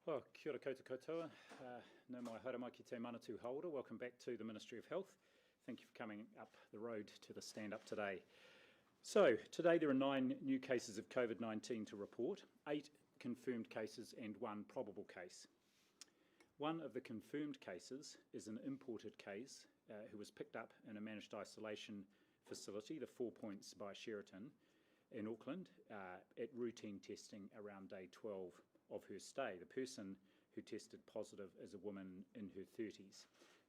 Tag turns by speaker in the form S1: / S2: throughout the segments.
S1: Oh, kia ora koutou katoa. No mai haere mai ki te manatū holder. Welcome back to the Ministry of Health. Thank you for coming up the road to the stand-up today. So, today there are 9 new cases of Covid-19 to report, 8 confirmed cases and 1 probable case. One of the confirmed cases is an imported case who was picked up in a managed isolation facility, the 4 Points by Sheraton in Auckland, at routine testing around day 12 of her stay. The person who tested positive is a woman in her 30s,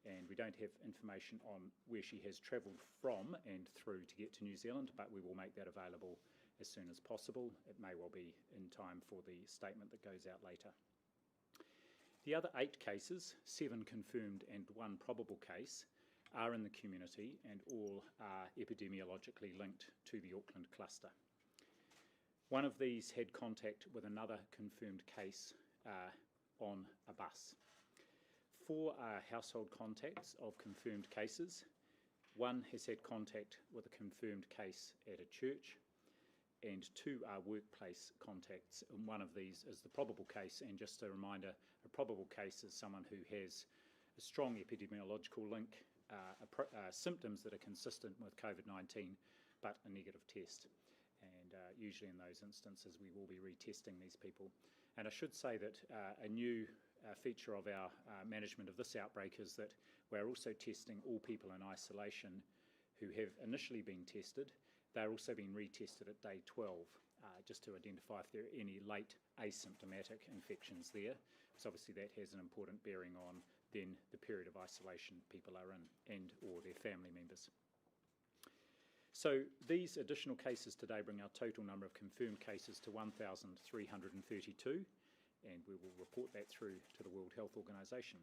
S1: and we don't have information on where she has travelled from and through to get to New Zealand, but we will make that available as soon as possible. It may well be in time for the statement that goes out later. The other 8 cases, 7 confirmed and 1 probable case, are in the community and all are epidemiologically linked to the Auckland cluster. One of these had contact with another confirmed case on a bus. 4 are household contacts of confirmed cases. 1 has had contact with a confirmed case at a church, and 2 are workplace contacts. And one of these is the probable case, and just a reminder, a probable case is someone who has a strong epidemiological link, symptoms that are consistent with COVID-19, but a negative test. And usually in those instances we will be retesting these people. And I should say that a new feature of our management of this outbreak is that we're also testing all people in isolation who have initially been tested. They're also being retested at day 12, just to identify if there are any late asymptomatic infections there, because obviously that has an important bearing on then the period of isolation people are in and or their family members. So these additional cases today bring our total number of confirmed cases to 1,332, and we will report that through to the World Health Organization.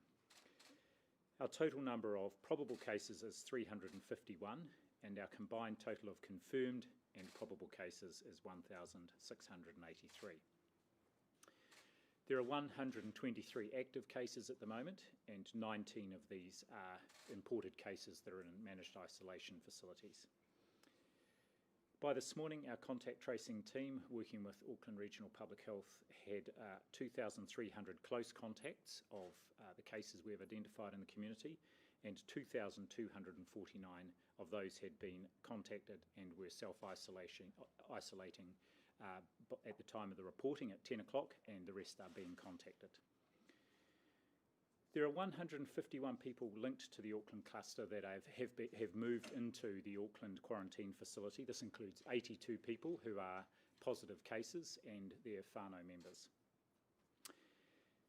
S1: Our total number of probable cases is 351, and our combined total of confirmed and probable cases is 1,683. There are 123 active cases at the moment, and 19 of these are imported cases that are in managed isolation facilities. By this morning, our contact tracing team, working with Auckland Regional Public Health, had 2,300 close contacts of the cases we have identified in the community, and 2,249 of those had been contacted and were self-isolating at the time of the reporting at 10 o'clock, and the rest are being contacted. There are 151 people linked to the Auckland cluster that have moved into the Auckland quarantine facility. This includes 82 people who are positive cases and their whānau members.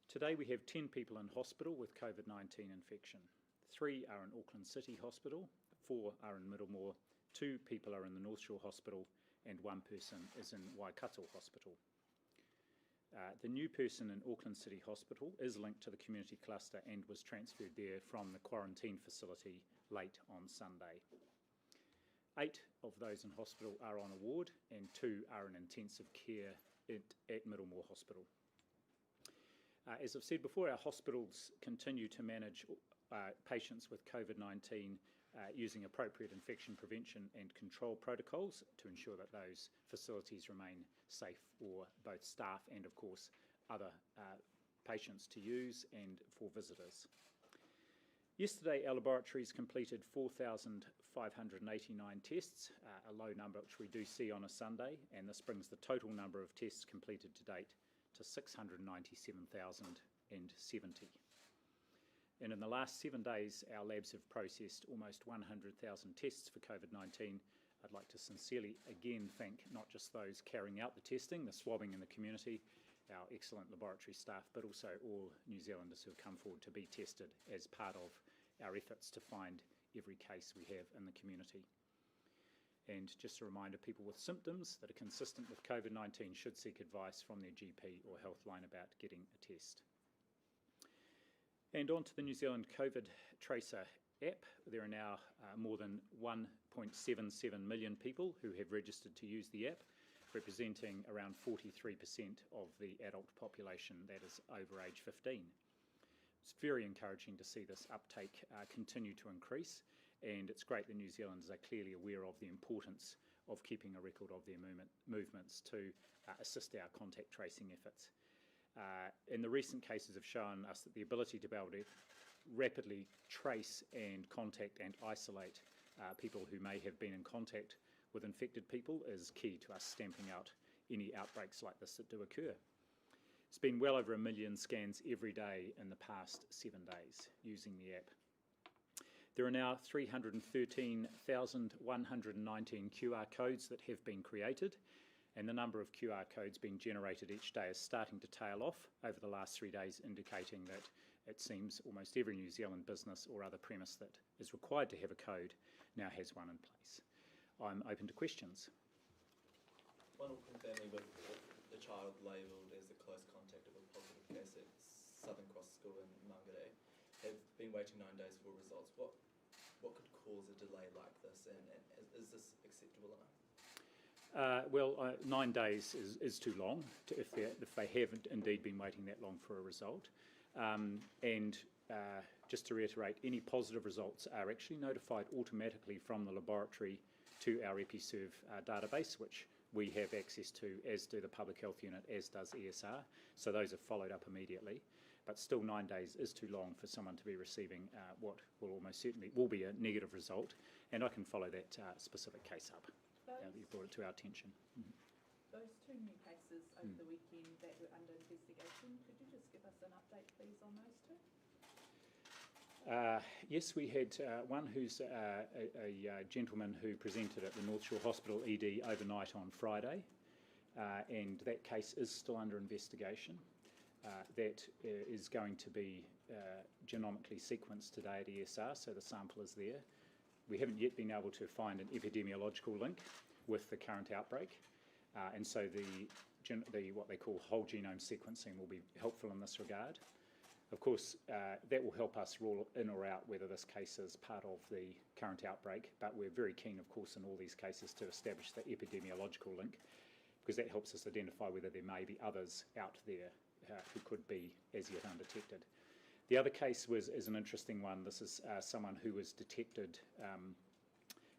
S1: Today we have 10 people in hospital with COVID-19 infection. 3 are in Auckland City Hospital, 4 are in Middlemore, 2 people are in the North Shore Hospital, and 1 person is in Waikato Hospital. The new person in Auckland City Hospital is linked to the community cluster and was transferred there from the quarantine facility late on Sunday. 8 of those in hospital are on a ward and 2 are in intensive care at Middlemore Hospital. As I've said before, our hospitals continue to manage patients with COVID-19 using appropriate infection prevention and control protocols to ensure that those facilities remain safe for both staff and, of course, other patients to use and for visitors. Yesterday, our laboratories completed 4,589 tests, a low number which we do see on a Sunday, and this brings the total number of tests completed to date to 697,070. And in the last 7 days, our labs have processed almost 100,000 tests for COVID-19. I'd like to sincerely again thank not just those carrying out the testing, the swabbing in the community, our excellent laboratory staff, but also all New Zealanders who have come forward to be tested as part of our efforts to find every case we have in the community. And just a reminder, people with symptoms that are consistent with COVID-19 should seek advice from their GP or Healthline about getting a test. And on to the New Zealand COVID Tracer app. There are now more than 1.77 million people who have registered to use the app, representing around 43% of the adult population that is over age 15. It's very encouraging to see this uptake continue to increase, and it's great that New Zealanders are clearly aware of the importance of keeping a record of their movements to assist our contact tracing efforts. And the recent cases have shown us that the ability to be able to rapidly trace and contact and isolate people who may have been in contact with infected people is key to us stamping out any outbreaks like this that do occur. It's been well over 1 million scans every day in the past 7 days using the app. There are now 313,119 QR codes that have been created, and the number of QR codes being generated each day is starting to tail off over the last 3 days, indicating that it seems almost every New Zealand business or other premise that is required to have a code now has one in place. I'm open to questions.
S2: One Auckland family with the child labelled as a close contact of a positive case at Southern Cross School in Mangere have been waiting 9 days for results. What could cause a delay like this, and is this acceptable enough?
S1: 9 days is too long if they haven't indeed been waiting that long for a result. Just to reiterate, any positive results are actually notified automatically from the laboratory to our EpiServe database, which we have access to, as do the Public Health Unit, as does ESR. So those are followed up immediately. But still 9 days is too long for someone to be receiving what will almost certainly will be a negative result. And I can follow that specific case up. You brought it to our attention. Mm-hmm.
S3: Those 2 new cases over the weekend that were under investigation, could you just give us an update, please, on those 2?
S1: Yes, we had one who's a gentleman who presented at the North Shore Hospital ED overnight on Friday, and that case is still under investigation. That is going to be genomically sequenced today at ESR, so the sample is there. We haven't yet been able to find an epidemiological link with the current outbreak, and so the what they call whole genome sequencing will be helpful in this regard. Of course, that will help us rule in or out whether this case is part of the current outbreak, but we're very keen, of course, in all these cases to establish the epidemiological link, because that helps us identify whether there may be others out there who could be as yet undetected. The other case is an interesting one. This is someone who was detected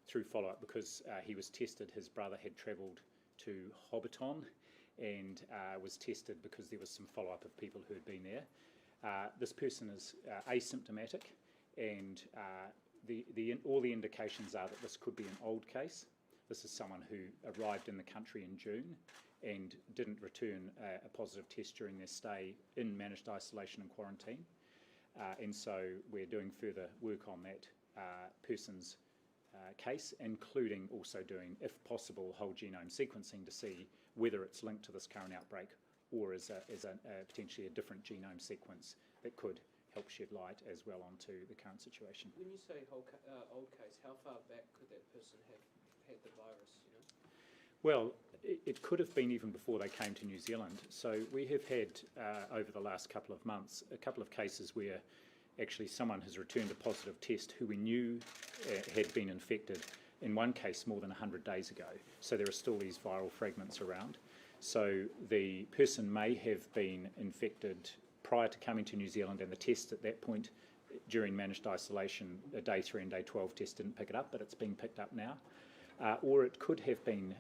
S1: through follow-up because he was tested. His brother had travelled to Hobbiton and was tested because there was some follow-up of people who had been there. This person is asymptomatic, and all the indications are that this could be an old case. This is someone who arrived in the country in June and didn't return a positive test during their stay in managed isolation and quarantine. And so we're doing further work on that person's case, including also doing, if possible, whole genome sequencing to see whether it's linked to this current outbreak or is potentially a different genome sequence that could help shed light as well onto the current situation.
S4: When you say old case, how far back could that person have had the virus, you know?
S1: Well, it could have been even before they came to New Zealand. So we have had, over the last couple of months, a couple of cases where actually someone has returned a positive test who we knew had been infected, in one case more than 100 days ago. So there are still these viral fragments around. So the person may have been infected prior to coming to New Zealand, and the test at that point during managed isolation, day 3 and day 12 test didn't pick it up, but it's being picked up now. Or it could have been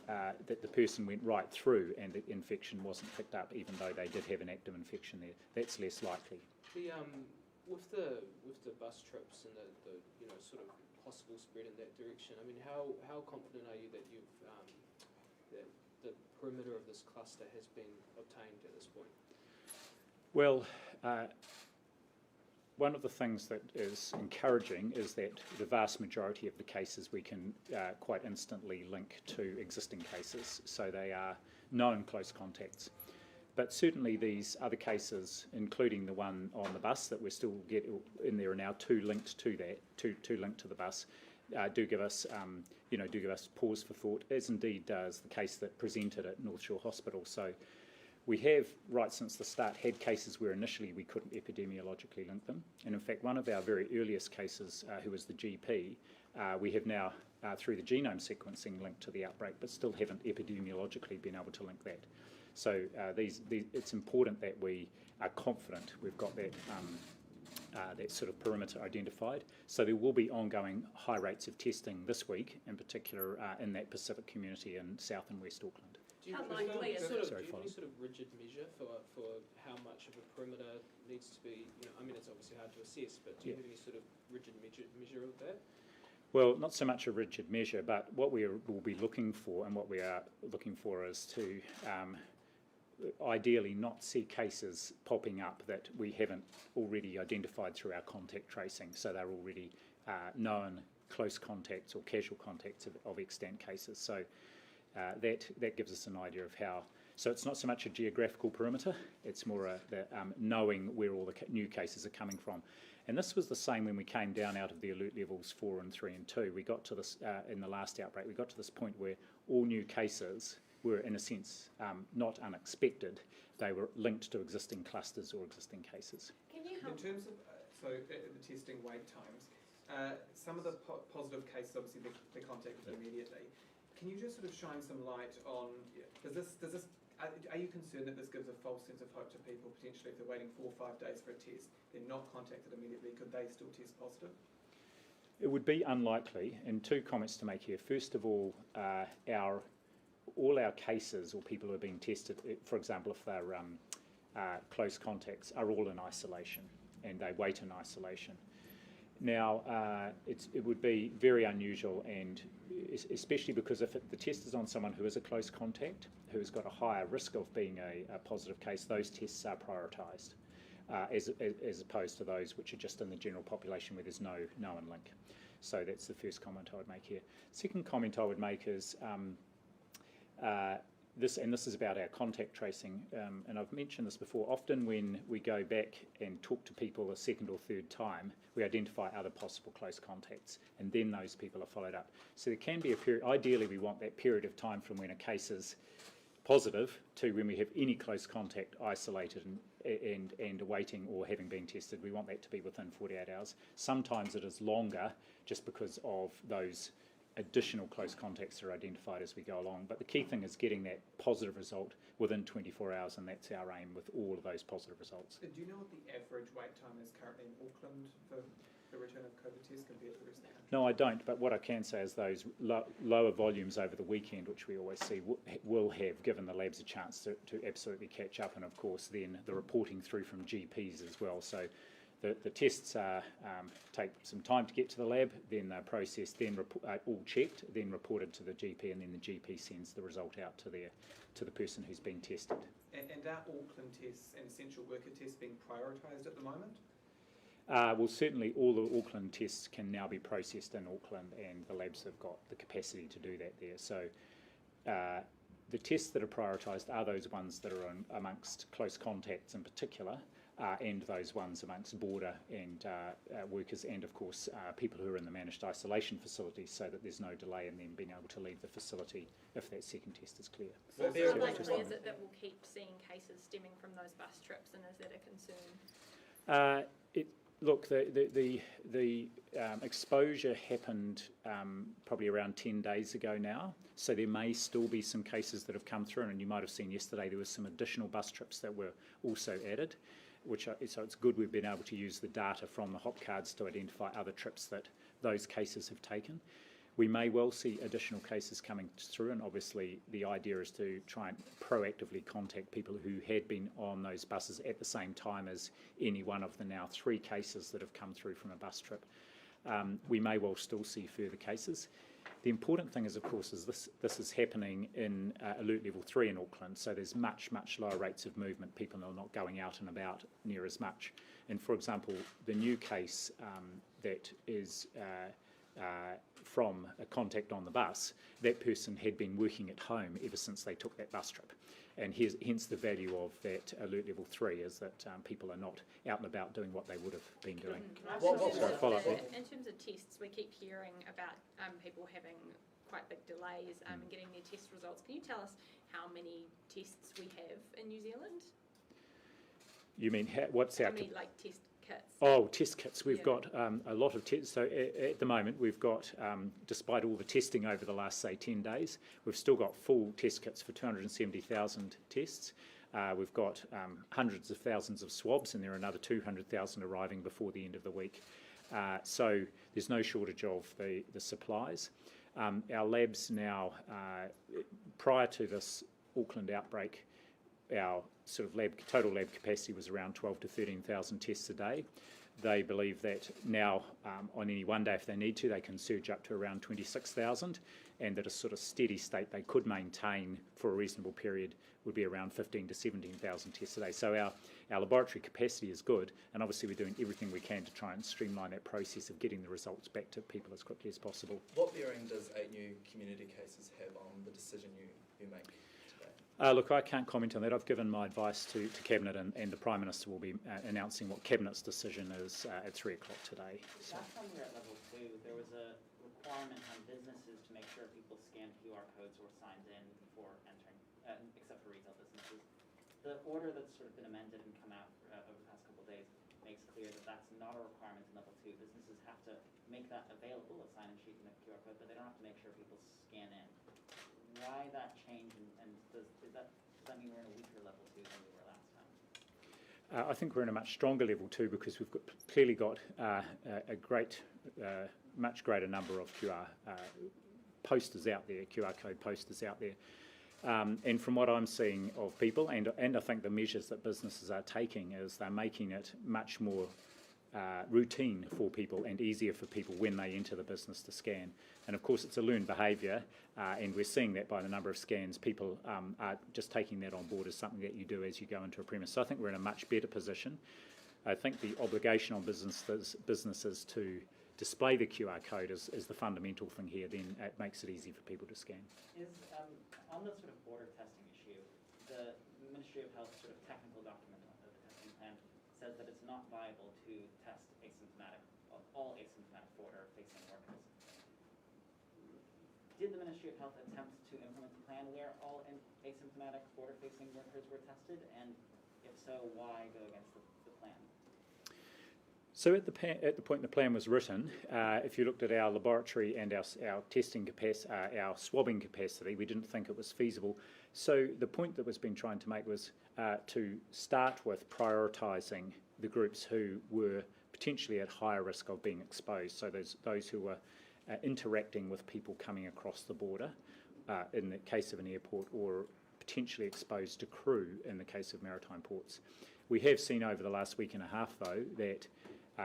S1: that the person went right through and the infection wasn't picked up, even though they did have an active infection there. That's less likely.
S4: With the bus trips and the sort of possible spread in that direction, I mean, how confident are you that you've that the perimeter of this cluster has been obtained at this point?
S1: Well, one of the things that is encouraging is that the vast majority of the cases we can quite instantly link to existing cases, so they are known close contacts. But certainly these other cases, including the one on the bus that we're still getting, and there are now 2 linked to that, two linked to the bus, do give us pause for thought, as indeed does the case that presented at North Shore Hospital. So we have, right since the start, had cases where initially we couldn't epidemiologically link them. And in fact, one of our very earliest cases, who was the GP, we have now, through the genome sequencing, linked to the outbreak, but still haven't epidemiologically been able to link that. So it's important that we are confident we've got that sort of perimeter identified. So there will be ongoing high rates of testing this week, in particular in that Pacific community in South and West Auckland.
S4: Do you have any sort of rigid measure for how much of a perimeter needs to be, I mean, it's obviously hard to assess, but do you have any sort of rigid measure of that?
S1: Well, not so much a rigid measure, but what we will be looking for, and what we are looking for, is to ideally not see cases popping up that we haven't already identified through our contact tracing. So they're already known close contacts or casual contacts of extant cases. So that gives us an idea of how. So it's not so much a geographical perimeter, it's more knowing where all the new cases are coming from. And this was the same when we came down out of the alert levels 4 and 3 and 2. We got to this, in the last outbreak, we got to this point where all new cases were, in a sense, not unexpected. They were linked to existing clusters or existing cases.
S3: Can you help?
S5: In terms of, the testing wait times, some of the positive cases, obviously, they contacted immediately. Can you just sort of shine some light on, are you concerned that this gives a false sense of hope to people, potentially if they're waiting 4 or 5 days for a test, they're not contacted immediately, could they still test positive?
S1: It would be unlikely, and 2 comments to make here. First of all our cases, or people who are being tested, for example, if they're close contacts, are all in isolation, and they wait in isolation. Now, it would be very unusual, and especially because if the test is on someone who is a close contact, who has got a higher risk of being a positive case, those tests are prioritised, as opposed to those which are just in the general population where there's no known link. So that's the first comment I would make here. Second comment I would make is this is about our contact tracing, and I've mentioned this before. Often when we go back and talk to people a second or third time, we identify other possible close contacts, and then those people are followed up. So there can be a period, ideally we want that period of time from when a case is positive to when we have any close contact isolated and awaiting or having been tested. We want that to be within 48 hours. Sometimes it is longer just because of those additional close contacts are identified as we go along. But the key thing is getting that positive result within 24 hours, and that's our aim with all of those positive results.
S5: Do you know what the average wait time is currently in Auckland for the return of COVID tests compared to the rest of the country?
S1: No, I don't, but what I can say is those lower volumes over the weekend, which we always see, will have given the labs a chance to absolutely catch up, and of course then the reporting through from GPs as well. So the tests take some time to get to the lab, then they're processed, then all checked, then reported to the GP, and then the GP sends the result out to the person who's been tested.
S5: And are Auckland tests and essential worker tests being prioritised at the moment?
S1: Well, certainly all the Auckland tests can now be processed in Auckland, and the labs have got the capacity to do that there. So the tests that are prioritised are those ones that are amongst close contacts in particular, and those ones amongst border and workers, and of course people who are in the managed isolation facilities, so that there's no delay in them being able to leave the facility if that second test is clear.
S3: So how likely is it that we'll keep seeing cases stemming from those bus trips, and is that a concern?
S1: Look, the exposure happened probably around 10 days ago now, so there may still be some cases that have come through, and you might have seen yesterday there was some additional bus trips that were also added, so it's good we've been able to use the data from the hop cards to identify other trips that those cases have taken. We may well see additional cases coming through, and obviously the idea is to try and proactively contact people who had been on those buses at the same time as any one of the now 3 cases that have come through from a bus trip. We may well still see further cases. The important thing is, of course, is this is happening in alert level 3 in Auckland, so there's much lower rates of movement. People are not going out and about near as much. And for example, the new case that is from a contact on the bus, that person had been working at home ever since they took that bus trip. And hence the value of that alert level 3 is that people are not out and about doing what they would have been doing.
S3: In terms of tests, we keep hearing about people having quite big delays in getting their test results. Can you tell us how many tests we have in New Zealand?
S1: You mean what's our...
S3: How many test kits?
S1: Oh, test kits. We've got a lot of tests. So at the moment, we've got, despite all the testing over the last, say, 10 days, we've still got full test kits for 270,000 tests. We've got hundreds of thousands of swabs, and there are another 200,000 arriving before the end of the week. So there's no shortage of the supplies. Our labs now, prior to this Auckland outbreak, our sort of total lab capacity was around 12 to 13,000 tests a day. They believe that now on any one day, if they need to, they can surge up to around 26,000, and that a sort of steady state they could maintain for a reasonable period would be around 15 to 17,000 tests a day. So our laboratory capacity is good, and obviously we're doing everything we can to try and streamline that process of getting the results back to people as quickly as possible.
S2: What bearing does 8 new community cases have on the decision you make today?
S1: Look, I can't comment on that. I've given my advice to Cabinet, and the Prime Minister will be announcing what Cabinet's decision is at 3 o'clock today. So.
S6: Last time we were at level 2, there was a requirement on businesses to make sure people scanned QR codes or signed in before entering, except for retail businesses. The order that's sort of been amended and come out over the past couple of days makes clear that that's not a requirement in level 2. Businesses have to make that available, a sign-in sheet and a QR code, but they don't have to make sure people scan in. Why that change, and does that mean we're in a weaker level 2 than we were last time?
S1: I think we're in a much stronger level 2 because we've clearly got a much greater number of QR posters out there, QR code posters out there. And from what I'm seeing of people, and I think the measures that businesses are taking is they're making it much more routine for people and easier for people when they enter the business to scan. And of course it's a learned behaviour, and we're seeing that by the number of scans. People are just taking that on board as something that you do as you go into a premise. So I think we're in a much better position. I think the obligation on businesses to display the QR code is the fundamental thing here. Then it makes it easy for people to scan.
S6: Is on the sort of border testing issue, the Ministry of Health sort of technical document of the testing plan says that it's not viable to test all asymptomatic border-facing workers. Did the Ministry of Health attempt to implement a plan where all asymptomatic border-facing workers were tested, and if so, why go against the plan?
S1: So at the point the plan was written, if you looked at our laboratory and our testing capacity, our swabbing capacity, we didn't think it was feasible. So the point that was being trying to make was to start with prioritising the groups who were potentially at higher risk of being exposed. So those who were interacting with people coming across the border, in the case of an airport, or potentially exposed to crew in the case of maritime ports. We have seen over the last week and a half, though, that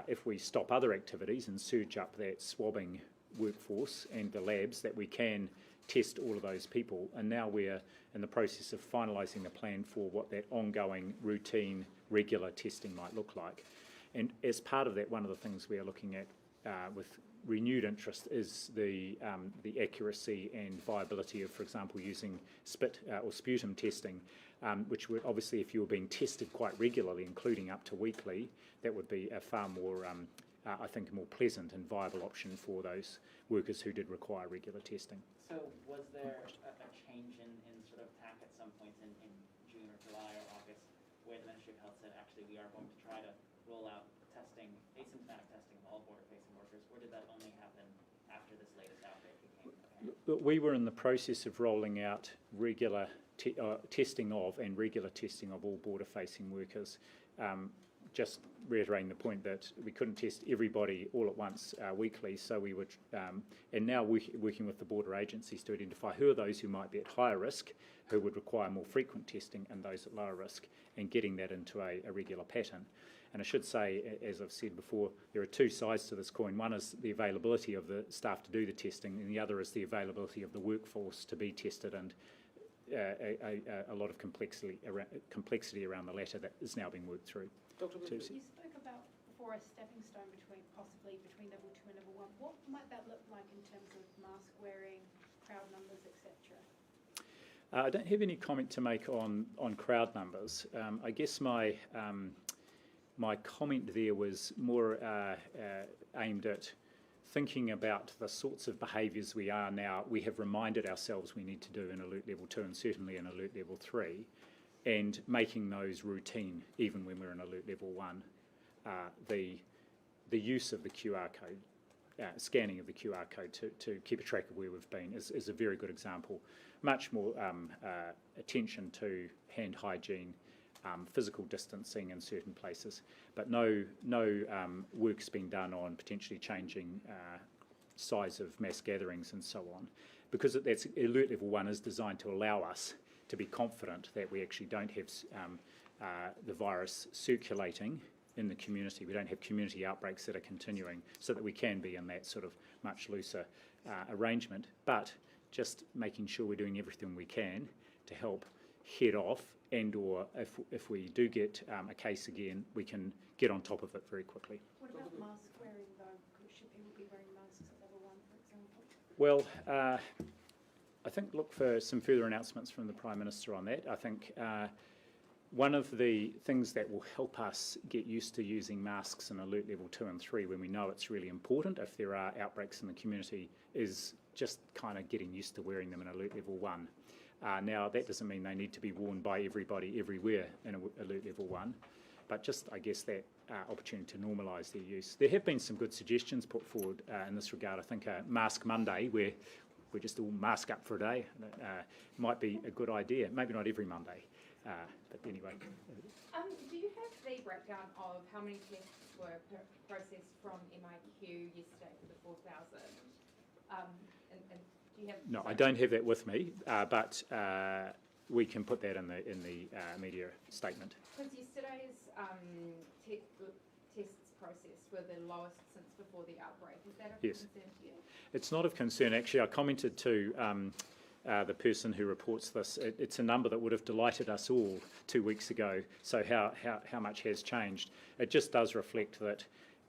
S1: if we stop other activities and surge up that swabbing workforce and the labs, that we can test all of those people. And now we're in the process of finalising the plan for what that ongoing, routine, regular testing might look like. And as part of that, one of the things we are looking at with renewed interest is the accuracy and viability of, for example, using spit or sputum testing, which would obviously, if you were being tested quite regularly, including up to weekly, that would be a far more, I think, a more pleasant and viable option for those workers who did require regular testing.
S6: So was there a change in sort of tack at some point in June or July or August where the Ministry of Health said, actually, we are going to try to roll out asymptomatic testing of all border-facing workers, or did that only happen after this latest outbreak became apparent?
S1: We were in the process of rolling out regular testing of all border-facing workers. Just reiterating the point that we couldn't test everybody all at once weekly, so we would, and now working with the border agencies to identify who are those who might be at higher risk, who would require more frequent testing, and those at lower risk, and getting that into a regular pattern. And I should say, as I've said before, there are two sides to this coin. One is the availability of the staff to do the testing, and the other is the availability of the workforce to be tested, and a lot of complexity around the latter that is now being worked through.
S4: Dr.
S7: You spoke about before a stepping stone possibly between level 2 and level 1. What might that look like in terms of mask wearing, crowd numbers, etc.?
S1: I don't have any comment to make on crowd numbers. I guess my comment there was more aimed at thinking about the sorts of behaviours we have reminded ourselves we need to do in Alert Level 2 and certainly in Alert Level 3, and making those routine even when we're in Alert Level 1. The use of the QR code, scanning of the QR code to keep a track of where we've been is a very good example. Much more attention to hand hygiene, physical distancing in certain places, but no work's been done on potentially changing size of mass gatherings and so on, because that's Alert Level 1 is designed to allow us to be confident that we actually don't have the virus circulating in the community. We don't have community outbreaks that are continuing, so that we can be in that sort of much looser arrangement, but just making sure we're doing everything we can to help head off, and or if we do get a case again, we can get on top of it very quickly.
S7: What about mask wearing though? Should people be wearing masks at level 1, for example?
S1: Well, I think look for some further announcements from the Prime Minister on that. I think one of the things that will help us get used to using masks in alert level 2 and 3 when we know it's really important if there are outbreaks in the community is just kind of getting used to wearing them in alert level 1. Now, that doesn't mean they need to be worn by everybody everywhere in alert level 1, but just, I guess, that opportunity to normalise their use. There have been some good suggestions put forward in this regard. I think Mask Monday, where we just all mask up for a day, might be a good idea. Maybe not every Monday, but anyway.
S8: Do you have the breakdown of how many tests were processed from MIQ yesterday for the 4,000? And do you have?
S1: No, I don't have that with me, but we can put that in the media statement.
S8: Because yesterday's tests processed were the lowest since before the outbreak. Is that a concern to you?
S1: It's not of concern. Actually, I commented to the person who reports this. It's a number that would have delighted us all 2 weeks ago. So how much has changed? It just does reflect that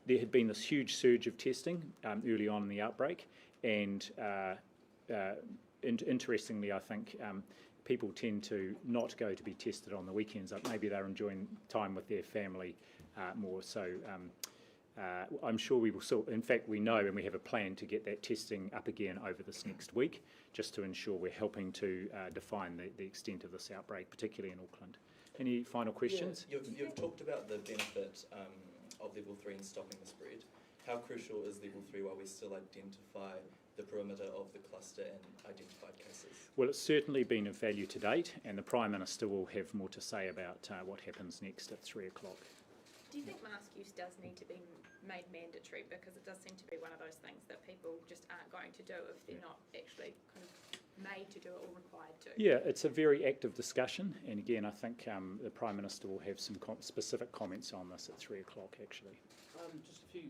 S1: there had been this huge surge of testing early on in the outbreak, and interestingly, I think people tend to not go to be tested on the weekends. Maybe they're enjoying time with their family more. So I'm sure we will still, in fact, we know and we have a plan to get that testing up again over this next week, just to ensure we're helping to define the extent of this outbreak, particularly in Auckland. Any final questions?
S2: Yeah, you've talked about the benefit of level 3 in stopping the spread. How crucial is level 3 while we still identify the perimeter of the cluster and identified cases? Well,
S1: it's certainly been of value to date, and the Prime Minister will have more to say about what happens next at 3 o'clock.
S3: Do you think mask use does need to be made mandatory? Because it does seem to be one of those things that people just aren't going to do if they're not actually kind of made to do it or required to.
S1: Yeah, it's a very active discussion, and again, I think the Prime Minister will have some specific comments on this at 3 o'clock, actually.
S4: Just a few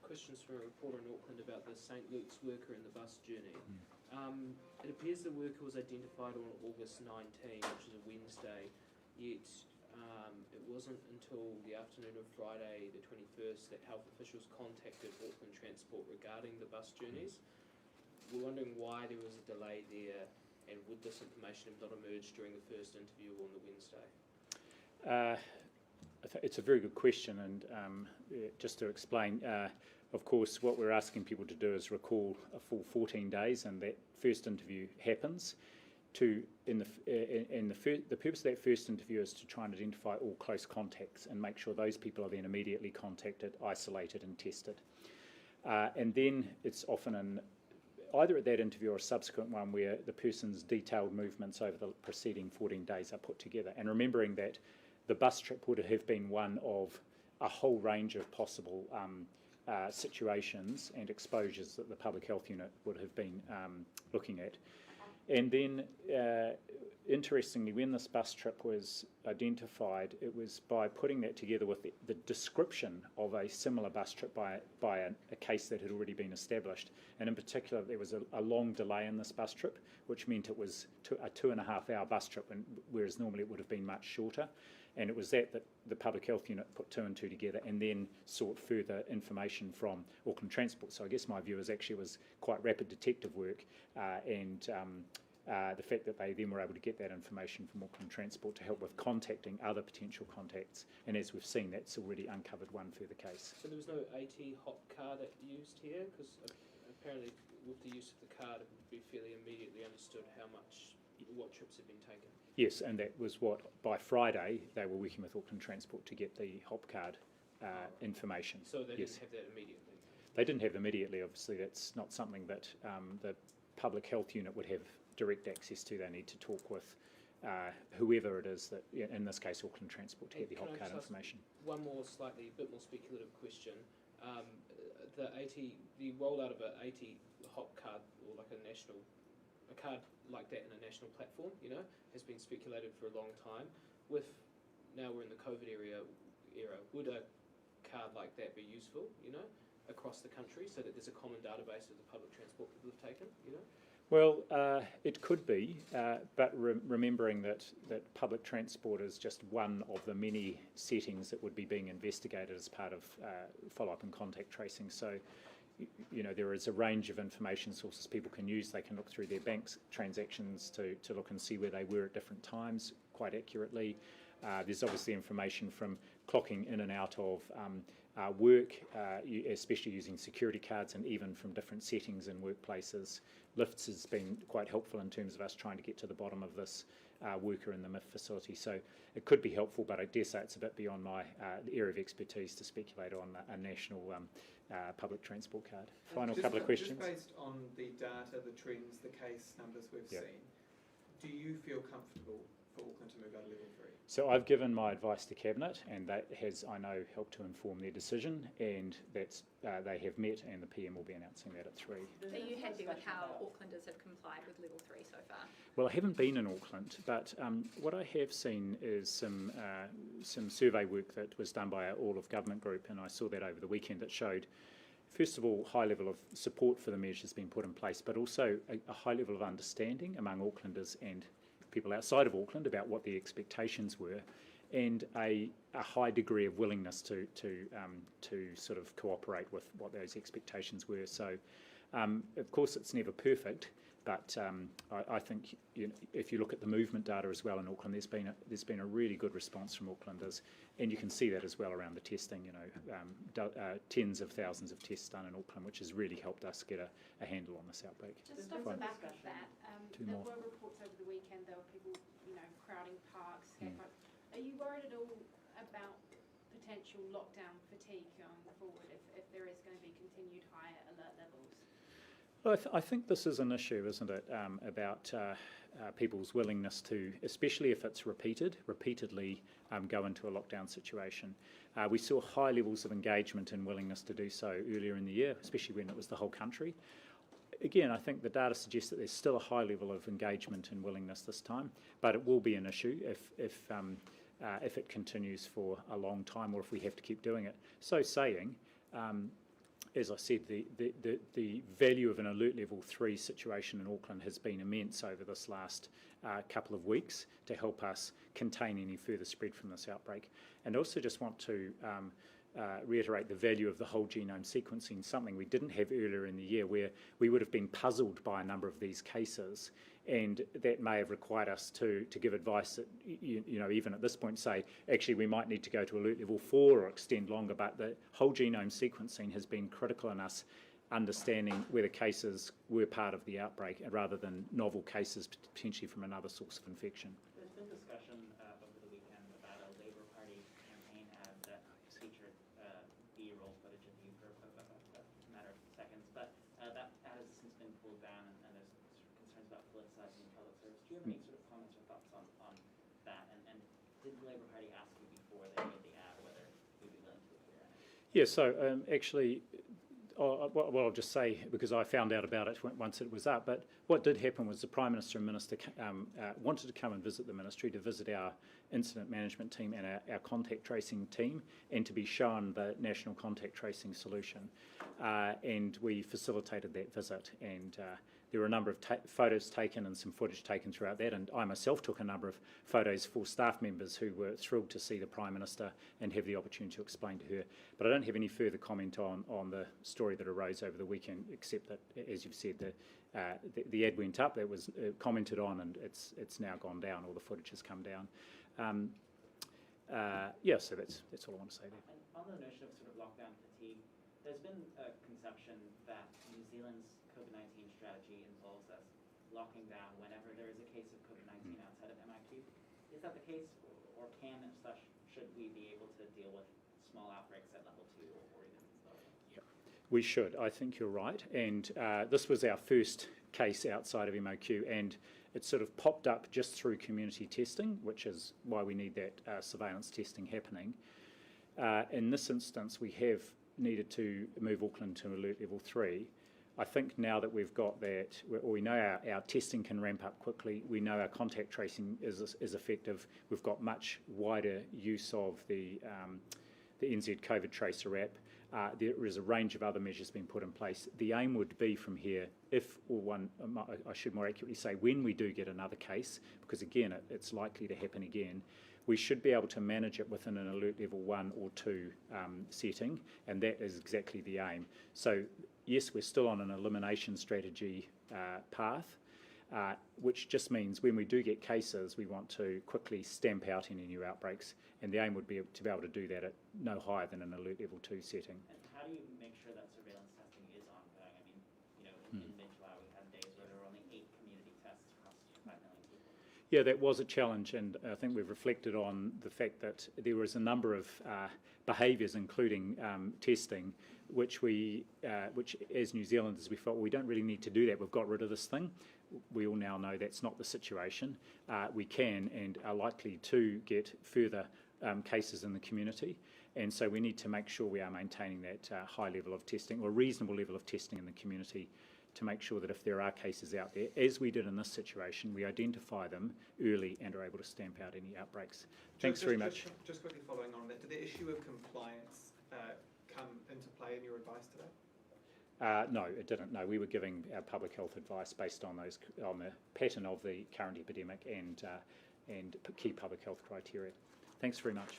S4: questions from a reporter in Auckland about the St Luke's worker and the bus journey. It appears the worker was identified on August 19, which is a Wednesday, yet it wasn't until the afternoon of Friday the 21st that health officials contacted Auckland Transport regarding the bus journeys. We're wondering why there was a delay there, and would this information have not emerged during the first interview on the Wednesday?
S1: It's a very good question, and just to explain, of course, what we're asking people to do is recall a full 14 days, and that first interview happens. The purpose of that first interview is to try and identify all close contacts and make sure those people are then immediately contacted, isolated, and tested. And then it's often either at that interview or a subsequent one where the person's detailed movements over the preceding 14 days are put together. And remembering that the bus trip would have been one of a whole range of possible situations and exposures that the Public Health Unit would have been looking at. And then, interestingly, when this bus trip was identified, it was by putting that together with the description of a similar bus trip by a case that had already been established. And in particular, there was a long delay in this bus trip, which meant it was a 2.5-hour bus trip, whereas normally it would have been much shorter. And it was that the Public Health Unit put 2 and 2 together and then sought further information from Auckland Transport. So I guess my view is actually it was quite rapid detective work, and the fact that they then were able to get that information from Auckland Transport to help with contacting other potential contacts. And as we've seen, that's already uncovered one further case.
S4: So there was no AT hop card used here? Because apparently with the use of the card, it would be fairly immediately understood what trips had been taken.
S1: Yes, and that was what, by Friday, they were working with Auckland Transport to get the hop card information.
S4: So they didn't have that immediately?
S1: They didn't have it immediately, obviously. That's not something that the Public Health Unit would have direct access to. They need to talk with whoever it is that, in this case, Auckland Transport, to get the hop card information.
S4: One more bit more speculative question. The rollout of an AT hop card, or like a national a card like that in a national platform, has been speculated for a long time. Now we're in the Covid era, would a card like that be useful, across the country, so that there's a common database of the public transport people have taken,
S1: Well, it could be, but remembering that public transport is just one of the many settings that would be being investigated as part of follow-up and contact tracing. So, there is a range of information sources people can use. They can look through their bank's transactions to look and see where they were at different times quite accurately. There's obviously information from clocking in and out of work, especially using security cards, and even from different settings in workplaces. Lifts has been quite helpful in terms of us trying to get to the bottom of this worker in the MIF facility. So it could be helpful, but I dare say it's a bit beyond my area of expertise to speculate on a national public transport card. Final couple of questions.
S5: Just based on the data, the trends, the case numbers we've seen, do you feel comfortable for Auckland to move out of level 3?
S1: So I've given my advice to Cabinet, and that has, I know, helped to inform their decision, and that's they have met, and the PM will be announcing that at 3.
S3: Are you happy with how Aucklanders have complied with level 3 so far?
S1: Well, I haven't been in Auckland, but what I have seen is some survey work that was done by our All of Government group, and I saw that over the weekend. It showed, first of all, high level of support for the measures being put in place, but also a high level of understanding among Aucklanders and people outside of Auckland about what the expectations were, and a high degree of willingness to sort of cooperate with what those expectations were. So, of course, it's never perfect, but I think if you look at the movement data as well in Auckland, there's been a really good response from Aucklanders, and you can see that as well around the testing. Tens of thousands of tests done in Auckland, which has really helped us get a handle on this outbreak.
S7: Just off the back of that,
S1: Two
S7: there
S1: more.
S7: were reports over the weekend, there were people, crowding parks, skate parks. Are you worried at all about potential lockdown fatigue going forward if there is going to be continued high alert levels?
S1: Well, I think this is an issue, isn't it, about people's willingness to, especially if it's repeatedly go into a lockdown situation. We saw high levels of engagement and willingness to do so earlier in the year, especially when it was the whole country. Again, I think the data suggests that there's still a high level of engagement and willingness this time, but it will be an issue if it continues for a long time, or if we have to keep doing it. So saying, as I said, the value of an alert level 3 situation in Auckland has been immense over this last couple of weeks to help us contain any further spread from this outbreak. And also just want to reiterate the value of the whole genome sequencing, something we didn't have earlier in the year, where we would have been puzzled by a number of these cases, and that may have required us to give advice that, even at this point say, actually we might need to go to alert level 4 or extend longer, but the whole genome sequencing has been critical in us understanding whether cases were part of the outbreak rather than novel cases potentially from another source of infection.
S6: There's been discussion over the weekend about a Labour Party campaign ad that featured B-roll footage of you for a matter of seconds, but that ad has since been pulled down, and there's concerns about politicizing the public service. Do you have any sort of comments or thoughts on that? And did the Labour Party ask you before they made the ad whether you'd be willing to appear in it?
S1: Yeah, so actually, well, I'll just say, because I found out about it once it was up, but what did happen was the Prime Minister and Minister wanted to come and visit the Ministry, to visit our incident management team and our contact tracing team, and to be shown the national contact tracing solution. And we facilitated that visit, and there were a number of photos taken and some footage taken throughout that, and I myself took a number of photos for staff members who were thrilled to see the Prime Minister and have the opportunity to explain to her. But I don't have any further comment on the story that arose over the weekend, except that, as you've said, the ad went up, it was commented on, and it's now gone down, all the footage has come down. So that's all I want to say there.
S6: And on the notion of sort of lockdown fatigue, there's been a conception that New Zealand's COVID-19 strategy involves us locking down whenever there is a case of COVID-19 outside of MIQ. Is that the case, or should we be able to deal with small outbreaks at level 2 or even lower?
S1: Yeah, we should. I think you're right. And this was our first case outside of MOQ, and it sort of popped up just through community testing, which is why we need that surveillance testing happening. In this instance, we have needed to move Auckland to alert level 3. I think now that we've got that, or we know our testing can ramp up quickly, we know our contact tracing is effective, we've got much wider use of the NZ COVID Tracer app. There is a range of other measures being put in place. The aim would be from here, I should more accurately say, when we do get another case, because again, it's likely to happen again, we should be able to manage it within an alert level 1 or 2 setting, and that is exactly the aim. So yes, we're still on an elimination strategy path, which just means when we do get cases, we want to quickly stamp out any new outbreaks, and the aim would be to be able to do that at no higher than an alert level 2 setting.
S6: And how do you make sure that surveillance testing is ongoing? I mean, in mid-July we had days where there were only 8 community tests across 5 million people.
S1: Yeah, that was a challenge, and I think we've reflected on the fact that there was a number of behaviours, including testing, which as New Zealanders we felt, well, we don't really need to do that, we've got rid of this thing. We all now know that's not the situation. We can and are likely to get further cases in the community, and so we need to make sure we are maintaining that high level of testing, or reasonable level of testing in the community, to make sure that if there are cases out there, as we did in this situation, we identify them early and are able to stamp out any outbreaks. Thanks very much.
S5: Just quickly following on that, did the issue of compliance come into play in your advice today?
S1: No, it didn't. No, we were giving our public health advice based on the pattern of the current epidemic and key public health criteria. Thanks very much.